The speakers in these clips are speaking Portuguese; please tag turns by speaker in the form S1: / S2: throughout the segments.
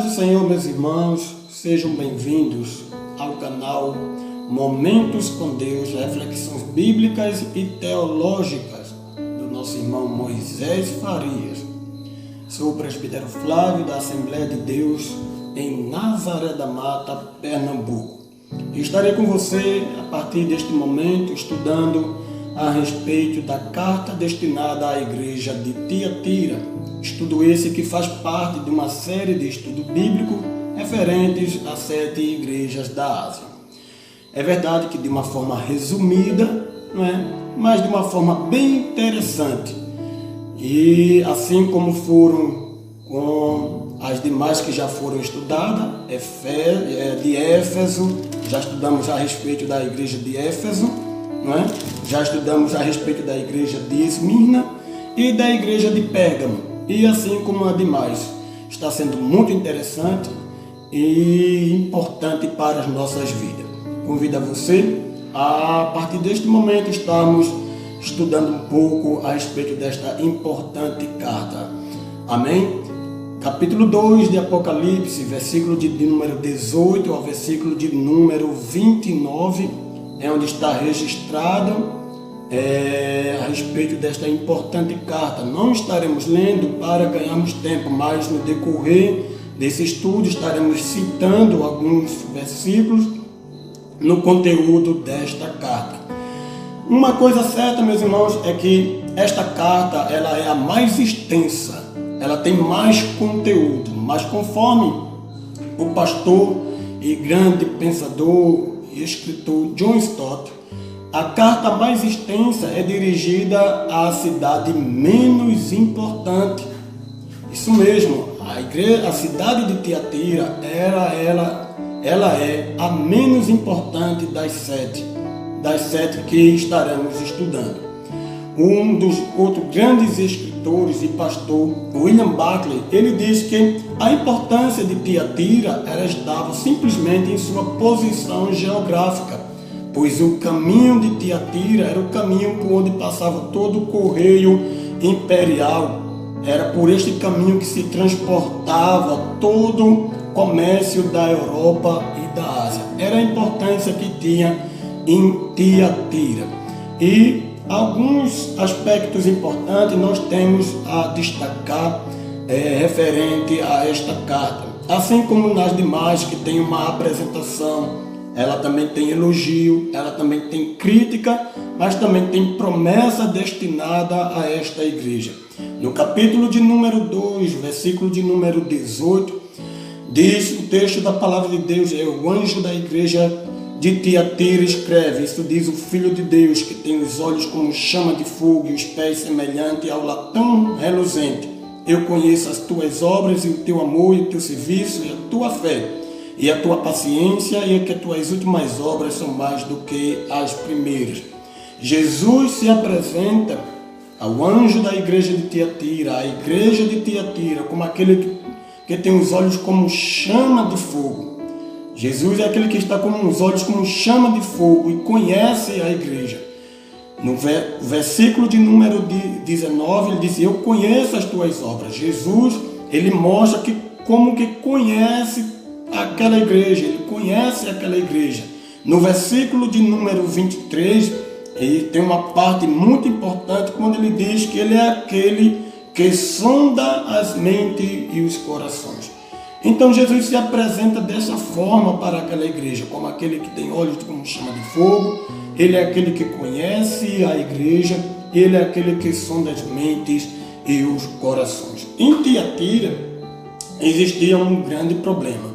S1: paz do Senhor, meus irmãos, sejam bem-vindos ao canal Momentos com Deus, reflexões bíblicas e teológicas do nosso irmão Moisés Farias. Sou o presbítero Flávio da Assembleia de Deus em Nazaré da Mata, Pernambuco. Estarei com você a partir deste momento estudando a respeito da carta destinada à igreja de Tiatira. Estudo esse que faz parte de uma série de estudo bíblico referentes a 7 igrejas da Ásia. É verdade que de uma forma resumida, não é? Mas de uma forma bem interessante. E assim como foram com as demais que já foram estudadas, de Éfeso, já estudamos a respeito da igreja de Éfeso, não é? Já estudamos a respeito da igreja de Esmirna e da igreja de Pérgamo. E assim como a demais, está sendo muito interessante e importante para as nossas vidas. Convido a você a partir deste momento estarmos estudando um pouco a respeito desta importante carta. Amém? Capítulo 2 de Apocalipse, versículo de número 18 ao versículo de número 29, é onde está registrado a respeito desta importante carta. Não estaremos lendo para ganharmos tempo, mas no decorrer desse estudo estaremos citando alguns versículos no conteúdo desta carta. Uma coisa certa, meus irmãos, é que esta carta ela é a mais extensa, ela tem mais conteúdo, mas conforme o pastor e grande pensador e escritor John Stott, a carta mais extensa é dirigida à cidade menos importante. Isso mesmo, a cidade de Tiatira ela é a menos importante das sete que estaremos estudando. Um dos outros grandes escritores e pastor, William Barclay, ele diz que a importância de Tiatira ela estava simplesmente em sua posição geográfica, pois o caminho de Tiatira era o caminho por onde passava todo o correio imperial. Era por este caminho que se transportava todo o comércio da Europa e da Ásia. Era a importância que tinha em Tiatira. E alguns aspectos importantes nós temos a destacar referente a esta carta. Assim como nas demais que tem uma apresentação, ela também tem elogio, ela também tem crítica, mas também tem promessa destinada a esta igreja. No capítulo de número 2, versículo de número 18, diz o texto da palavra de Deus, o anjo da igreja de Tiatira escreve, isso diz o Filho de Deus, que tem os olhos como chama de fogo e os pés semelhante ao latão reluzente. Eu conheço as tuas obras e o teu amor e o teu serviço e a tua fé, e a tua paciência, e que as tuas últimas obras são mais do que as primeiras. Jesus se apresenta ao anjo da igreja de Tiatira, a igreja de Tiatira, como aquele que tem os olhos como chama de fogo. Jesus é aquele que está com os olhos como chama de fogo e conhece a igreja. No versículo de número 19, ele diz, eu conheço as tuas obras. Jesus, ele mostra que como que conhece aquela igreja, ele conhece aquela igreja. No versículo de número 23, ele tem uma parte muito importante quando ele diz que ele é aquele que sonda as mentes e os corações. Então Jesus se apresenta dessa forma para aquela igreja, como aquele que tem olhos como chama de fogo, ele é aquele que conhece a igreja, ele é aquele que sonda as mentes e os corações. Em Tiatira existia um grande problema.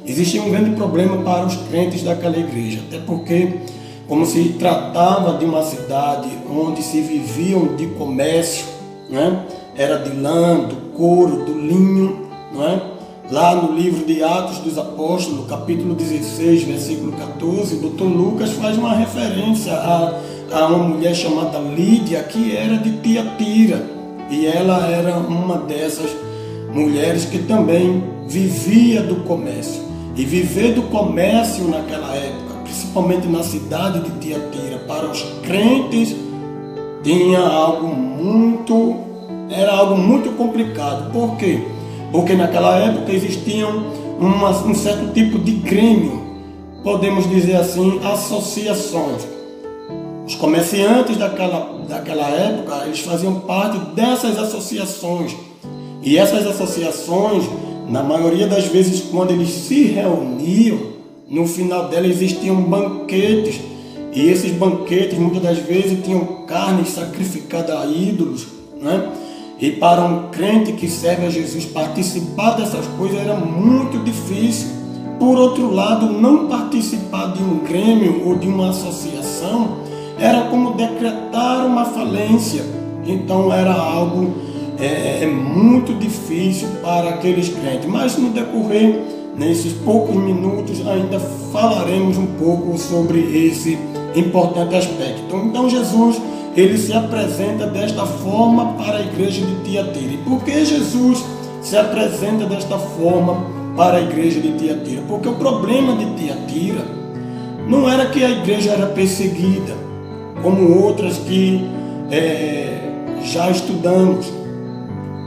S1: Existia um grande problema para os crentes daquela igreja, até porque, como se tratava de uma cidade onde se viviam de comércio, né? Era de lã, do couro, do linho, não é? Lá no livro de Atos dos Apóstolos, capítulo 16, versículo 14, o Dr. Lucas faz uma referência a uma mulher chamada Lídia, que era de Tiatira, e ela era uma dessas mulheres que também vivia do comércio. E viver do comércio naquela época, principalmente na cidade de Tiatira, para os crentes, era algo muito complicado. Por quê? porque naquela época existiam um certo tipo de grêmio, podemos dizer assim, associações. Os comerciantes daquela época, eles faziam parte dessas associações. E essas associações, na maioria das vezes, quando eles se reuniam, no final delas existiam banquetes. E esses banquetes, muitas das vezes, tinham carne sacrificada a ídolos, né? E para um crente que serve a Jesus, participar dessas coisas era muito difícil. Por outro lado, não participar de um grêmio ou de uma associação era como decretar uma falência. Então era algo muito difícil para aqueles crentes. Mas no decorrer, nesses poucos minutos, ainda falaremos um pouco sobre esse importante aspecto. Então Jesus, ele se apresenta desta forma para a igreja de Tiatira. E por que Jesus se apresenta desta forma para a igreja de Tiatira? Porque o problema de Tiatira não era que a igreja era perseguida, como outras que já estudamos.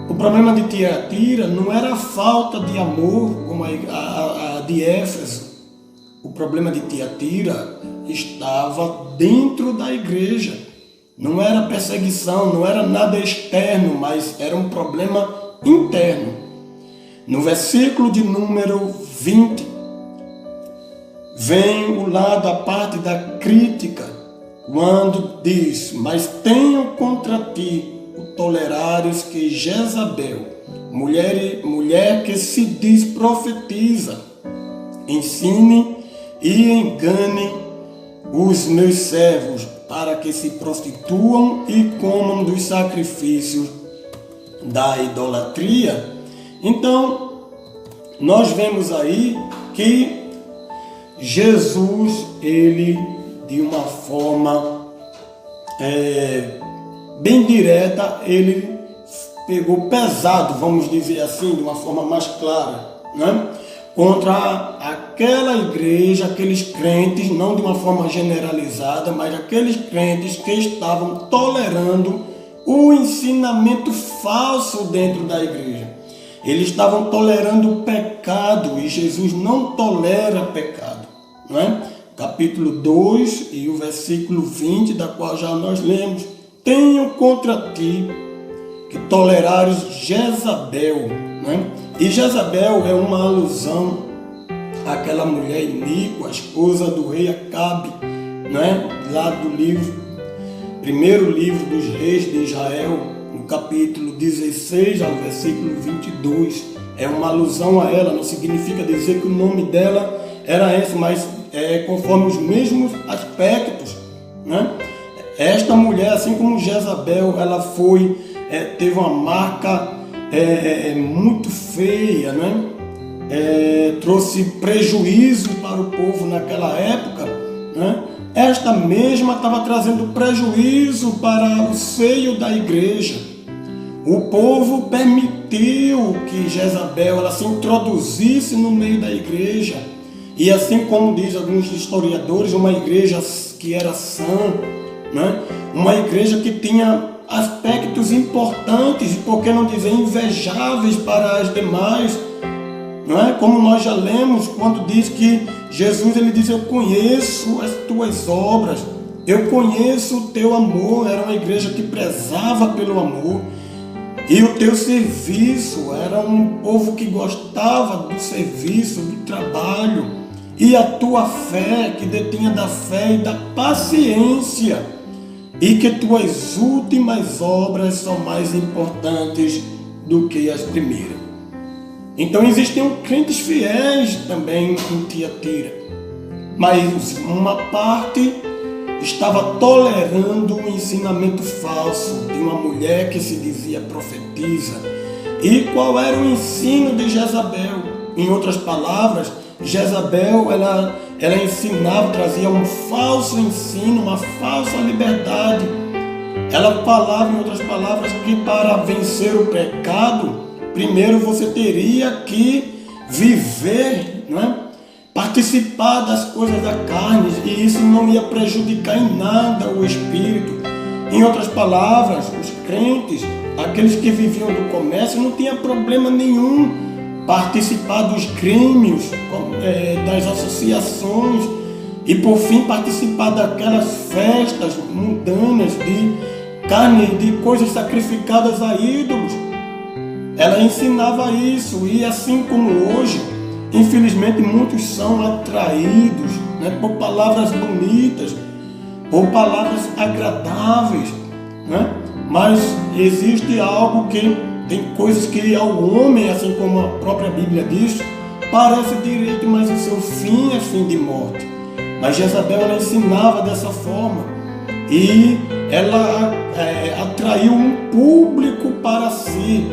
S1: O problema de Tiatira não era a falta de amor, como a de Éfeso. O problema de Tiatira estava dentro da igreja. Não era perseguição, não era nada externo, mas era um problema interno. No versículo de número 20, vem a parte da crítica, quando diz: mas tenho contra ti o tolerares que Jezabel, mulher que se diz profetiza, ensine e engane os meus servos, para que se prostituam e comam dos sacrifícios da idolatria. Então, nós vemos aí que Jesus, ele, de uma forma bem direta, ele pegou pesado, vamos dizer assim, de uma forma mais clara, né? Contra aquela igreja, aqueles crentes, não de uma forma generalizada, mas aqueles crentes que estavam tolerando o ensinamento falso dentro da igreja. Eles estavam tolerando o pecado, e Jesus não tolera pecado, não é? Capítulo 2 e o versículo 20, da qual já nós lemos: tenho contra ti que tolerares Jezabel, né? E Jezabel é uma alusão àquela mulher iníqua, a esposa do rei Acabe, né? Lá do primeiro livro dos reis de Israel, no capítulo 16 ao versículo 22. É uma alusão a ela, não significa dizer que o nome dela era esse, mas conforme os mesmos aspectos, né? Esta mulher, assim como Jezabel, ela teve uma marca muito feia, né? Trouxe prejuízo para o povo naquela época, né? Esta mesma estava trazendo prejuízo para o seio da igreja. O povo permitiu que Jezabel ela se introduzisse no meio da igreja, e assim como diz alguns historiadores, uma igreja que era sã, né? Uma igreja que tinha aspectos importantes, e por que não dizer invejáveis para as demais, não é? Como nós já lemos quando diz que Jesus, ele diz: eu conheço as tuas obras, eu conheço o teu amor. Era uma igreja que prezava pelo amor, e o teu serviço, era um povo que gostava do serviço, do trabalho, e a tua fé, que detinha da fé e da paciência, e que tuas últimas obras são mais importantes do que as primeiras. Então existiam crentes fiéis também em Tiatira, mas uma parte estava tolerando o ensinamento falso de uma mulher que se dizia profetisa. E qual era o ensino de Jezabel? Em outras palavras, Jezabel ela ensinava, trazia um falso ensino, uma falsa liberdade. Ela falava, em outras palavras, que para vencer o pecado, primeiro você teria que viver, não é? Participar das coisas da carne, e isso não ia prejudicar em nada o espírito. Em outras palavras, os crentes aqueles que viviam do comércio, não tinha problema nenhum participar dos grêmios, das associações e por fim participar daquelas festas mundanas de carne, de coisas sacrificadas a ídolos. Ela ensinava isso, e assim como hoje, infelizmente muitos são atraídos, né, por palavras bonitas, por palavras agradáveis, né? Mas existe algo que tem coisas que ao homem, assim como a própria Bíblia diz, parece direito, mas o seu fim é fim de morte. Mas Jezabel, ela ensinava dessa forma, e ela atraiu um público para si,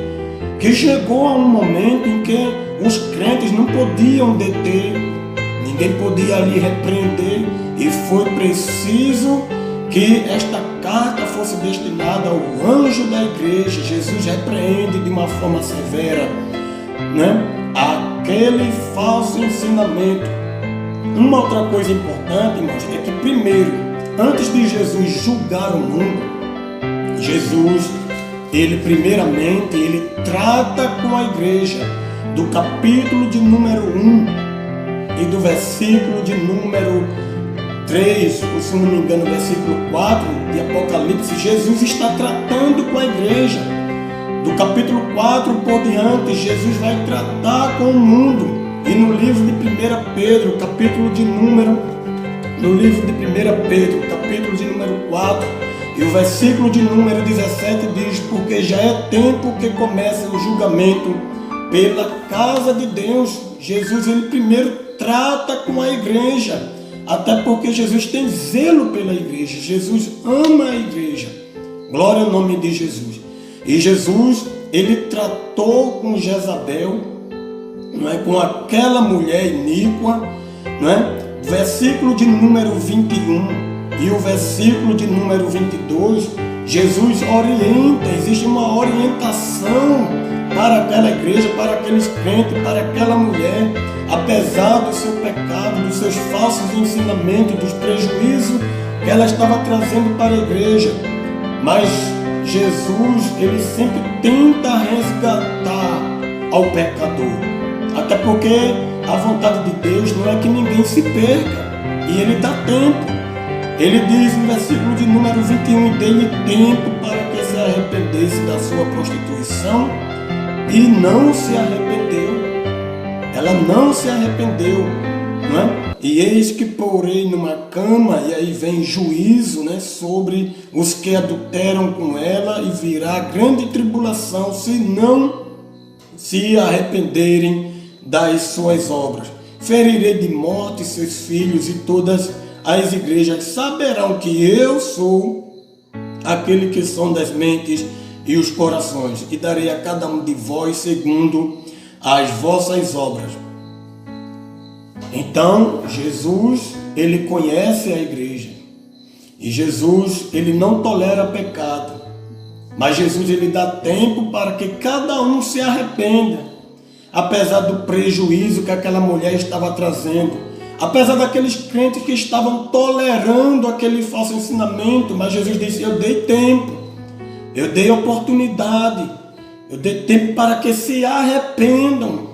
S1: que chegou a um momento em que os crentes não podiam deter, ninguém podia ali repreender, e foi preciso que esta carta fosse destinada ao anjo da igreja. Jesus repreende de uma forma severa, né, aquele falso ensinamento. Uma outra coisa importante, irmãos, é que primeiro, antes de Jesus julgar o mundo, Jesus, ele trata com a igreja do capítulo de número 1 e do versículo de número 3, ou se não me engano, versículo 4 de Apocalipse. Jesus está tratando com a igreja. Do capítulo 4 por diante, Jesus vai tratar com o mundo. E no livro de 1 Pedro, capítulo de número 4, e o versículo de número 17 diz: porque já é tempo que começa o julgamento pela casa de Deus. Jesus, ele primeiro trata com a igreja, até porque Jesus tem zelo pela igreja. Jesus ama a igreja. Glória ao nome de Jesus. E Jesus, ele tratou com Jezabel, não é, com aquela mulher iníqua, não é? Versículo de número 21 e o versículo de número 22, Jesus orienta, existe uma orientação para aquela igreja, para aqueles crentes, para aquela mulher, apesar do seu pecado, dos seus falsos ensinamentos, dos prejuízos que ela estava trazendo para a igreja. Mas Jesus, ele sempre tenta resgatar ao pecador, até porque a vontade de Deus não é que ninguém se perca, e ele dá tempo. Ele diz no versículo de número 21, dê-lhe tempo para que se arrependesse da sua prostituição, e não se arrependeu. Ela não se arrependeu, não é? E eis que porei numa cama, e aí vem juízo, né, sobre os que adulteram com ela, e virá grande tribulação se não se arrependerem das suas obras. Ferirei de morte seus filhos, e todas as igrejas saberão que eu sou aquele que sonda as mentes e os corações, e darei a cada um de vós segundo as vossas obras. Então, Jesus, ele conhece a igreja, e Jesus, ele não tolera pecado, mas Jesus, ele dá tempo para que cada um se arrependa, apesar do prejuízo que aquela mulher estava trazendo, apesar daqueles crentes que estavam tolerando aquele falso ensinamento. Mas Jesus disse: eu dei tempo, eu dei oportunidade, eu dei tempo para que se arrependam.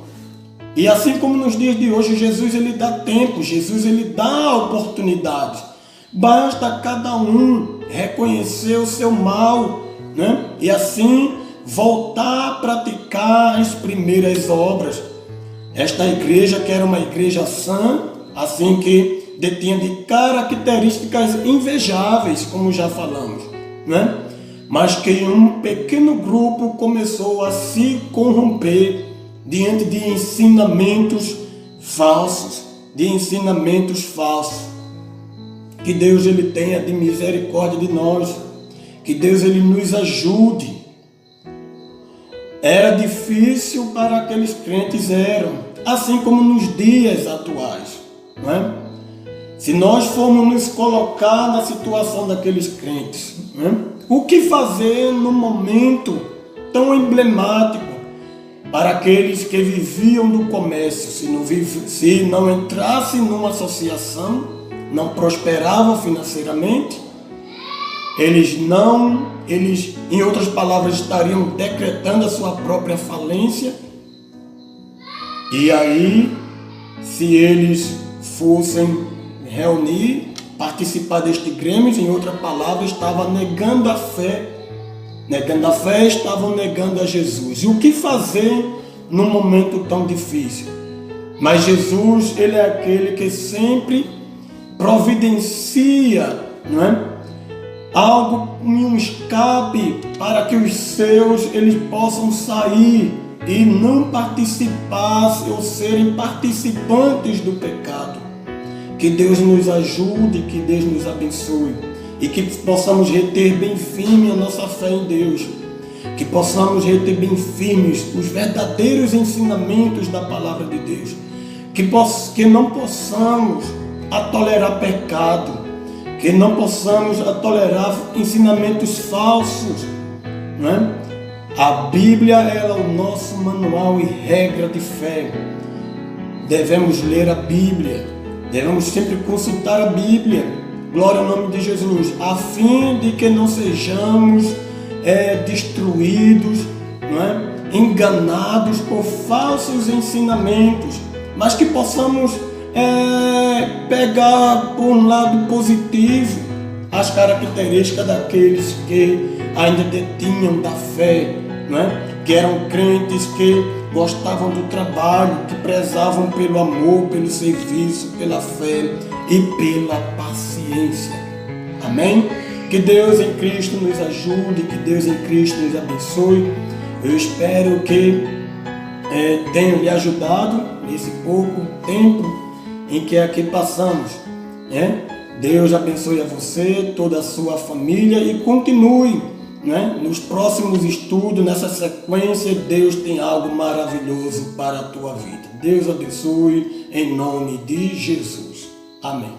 S1: E assim como nos dias de hoje, Jesus, ele dá tempo, Jesus, ele dá oportunidade. Basta cada um reconhecer o seu mal, né? E assim voltar a praticar as primeiras obras. Esta igreja, que era uma igreja sã, assim, que detinha de características invejáveis, como já falamos, né? Mas que um pequeno grupo começou a se corromper diante de ensinamentos falsos, Que Deus, ele tenha de misericórdia de nós, que Deus, ele nos ajude. Era difícil para aqueles crentes, assim como nos dias atuais, não é? Se nós formos nos colocar na situação daqueles crentes, não é? O que fazer no momento tão emblemático para aqueles que viviam do comércio? Se não entrasse numa associação, não prosperavam financeiramente, Eles, em outras palavras, estariam decretando a sua própria falência. E aí, se eles fossem reunir, participar deste grêmio, em outras palavras, estavam negando a fé. Negando a fé, estavam negando a Jesus. E o que fazer num momento tão difícil? Mas Jesus, ele é aquele que sempre providencia, não é? Algo, um escape para que os seus eles possam sair e não participar ou serem participantes do pecado. Que Deus nos ajude, que Deus nos abençoe e que possamos reter bem firme a nossa fé em Deus, que possamos reter bem firmes os verdadeiros ensinamentos da palavra de Deus, que não possamos tolerar pecado, que não possamos tolerar ensinamentos falsos, não é? A Bíblia é o nosso manual e regra de fé. Devemos ler a Bíblia, devemos sempre consultar a Bíblia, glória ao nome de Jesus, a fim de que não sejamos destruídos, não é? Enganados por falsos ensinamentos, mas que possamos pegar por um lado positivo as características daqueles que ainda detinham da fé, não é? Que eram crentes, que gostavam do trabalho, que prezavam pelo amor, pelo serviço, pela fé e pela paciência. Amém? Que Deus em Cristo nos ajude, que Deus em Cristo nos abençoe. Eu espero que tenha lhe ajudado nesse pouco tempo em que aqui passamos, né? Deus abençoe a você, toda a sua família e continue, né? Nos próximos estudos, nessa sequência, Deus tem algo maravilhoso para a tua vida. Deus abençoe em nome de Jesus. Amém.